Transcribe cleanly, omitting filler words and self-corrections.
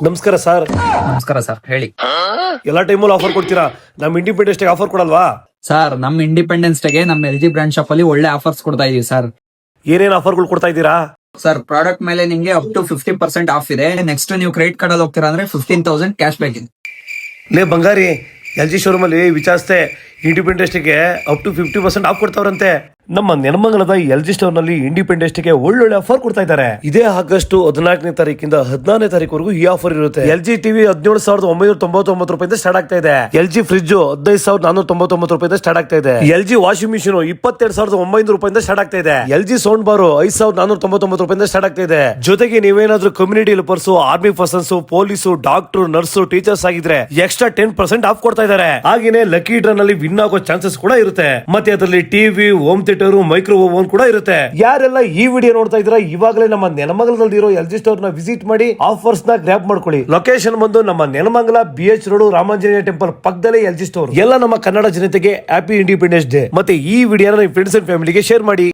ನಮಸ್ಕಾರ ಸರ್. ನಮಸ್ಕಾರ ಸರ್, ಹೇಳಿ. ಎಲ್ಲಾ ಟೈಮಲ್ಲಿ ಆಫರ್ ಕೊಡ್ತೀರಾ, ನಮ್ ಇಂಡಿಪೆಂಡೆನ್ಸ್ ಡೇ ಆಫರ್ ಕೊಡಲ್ವಾ? ಸರ್, ನಮ್ ಇಂಡಿಪೆಂಡೆನ್ಸ್ ಡೇಗೆ ನಮ್ LG ಬ್ರಾಂಡ್ ಶಾಪ್ ಅಲ್ಲಿ ಒಳ್ಳೆ ಆಫರ್ಸ್ ಕೊಡ್ತಾ ಇದೀವಿ ಸರ್. ಏನೇನ್ ಆಫರ್ಗಳು ಕೊಡ್ತಾ ಇದ್ದೀರಾ? ಸರ್, ಪ್ರಾಡಕ್ಟ್ ಮೇಲೆ ನಿಮ್ಗೆ ಅಪ್ ಟು 50% ಆಫ್ ಇದೆ. ನೆಕ್ಸ್ಟ್ ನೀವು ಕ್ರೆಡಿಟ್ ಕಾರ್ಡ್ ಅಲ್ಲಿ ಹೋಗ್ತೀರಾ ಅಂದ್ರೆ 15,000 ಕ್ಯಾಶ್ ಬ್ಯಾಕ್ ಇದೆ. ಲೇ ಬಂಗಾರಿ, LG ಶೋರೂಮ್ ಅಲ್ಲಿ ವಿಚಾರಿಸ್ತೆ, ಇಂಡಿಪೆಂಡೆನ್ಸ್ ಡೇಗೆ ಅಪ್ ಟು 50% ಆಫ್ ಕೊಡ್ತಾವ್ರಂತೆ. ನಮ್ಮ ನೆಲಮಂಗಲದ LG ಸ್ಟೋರ್ ನಲ್ಲಿ ಇಂಡಿಪೆಂಡೆನ್ಸ್ ಡೇಗೆ ಒಳ್ಳೊಳ್ಳೆ ಆಫರ್ ಕೊಡ್ತಾ ಇದ್ದಾರೆ. ಇದೇ ಆಗಸ್ಟ್ 14ನೇ ತಾರೀಕಿಂದ 16ನೇ ತಾರೀಕುವರೆಗೂ ಈ ಆಫರ್ ಇರುತ್ತೆ. LG ಟಿವಿ 17,999 ರೂಪಾಯಿಂದ ಸ್ಟಾರ್ಟ್ ಆಗ್ತಾ ಇದೆ. LG ಫ್ರಿಡ್ಜ್ 15,499 ರೂಪಾಯಿಂದ ಸ್ಟಾರ್ಟ್ ಆಗ್ತಾ ಇದೆ. LG ವಾಷಿಂಗ್ ಮಿಷಿನ್ 22,900 ರೂಪಾಯಿಂದ ಸ್ಟಾರ್ಟ್ ಆಗ್ತಾ ಇದೆ. LG ಸೌಂಡ್ ಬಾರ್ 5,499 ರೂಪಾಯಿಂದ ಸ್ಟಾರ್ಟ್ ಆಗ್ತಾ ಇದೆ. ಜೊತೆಗೆ ನೀವೇನಾದ್ರೂ community helpers, army persons, police, doctor, nurse, teachers ಆಗಿದ್ರೆ ಎಕ್ಸ್ಟ್ರಾ 10% ಆಫ್ ಕೊಡ್ತಾ ಇದ್ದಾರೆ. ಹಾಗೇನೆ ಲಕ್ಕಿ ಡ್ರಾ ನಲ್ಲಿ ವಿನ್ ಆಗೋ ಚಾನ್ಸಸ್ ಕೂಡ ಇರುತ್ತೆ. ಮತ್ತೆ ಅದರಲ್ಲಿ TV, home theatre, micro oven ಕೂಡ ಇರುತ್ತೆ. ಯಾರೆಲ್ಲ ಈ ವಿಡಿಯೋ ನೋಡ್ತಾ ಇದ್ದೀರಾ, ಇವಾಗಲೇ ನಮ್ಮ ನೆಲಮಂಗಲದಲ್ಲಿ ಇರೋ LG ಸ್ಟೋರ್ ನ ವಿಸಿಟ್ ಮಾಡಿ ಆಫರ್ಸ್ ನ ಗ್ರ್ಯಾಬ್ ಮಾಡ್ಕೊಳ್ಳಿ. ಲೊಕೇಶನ್ ಬಂದು ನಮ್ಮ Nelamangala BH road Ramanjaneya temple ಪಕ್ಕದಲ್ಲೇ LG ಸ್ಟೋರ್. ಎಲ್ಲ ನಮ್ಮ ಕನ್ನಡ ಜನತೆಗೆ ಹ್ಯಾಪಿ ಇಂಡಿಪೆಂಡೆನ್ಸ್ ಡೇ. ಮತ್ತೆ ಈ ವಿಡಿಯೋನ ನಿಮ್ಮ ಫ್ರೆಂಡ್ಸ್ ಅಂಡ್ ಫ್ಯಾಮಿಲಿಗೆ ಶೇರ್ ಮಾಡಿ.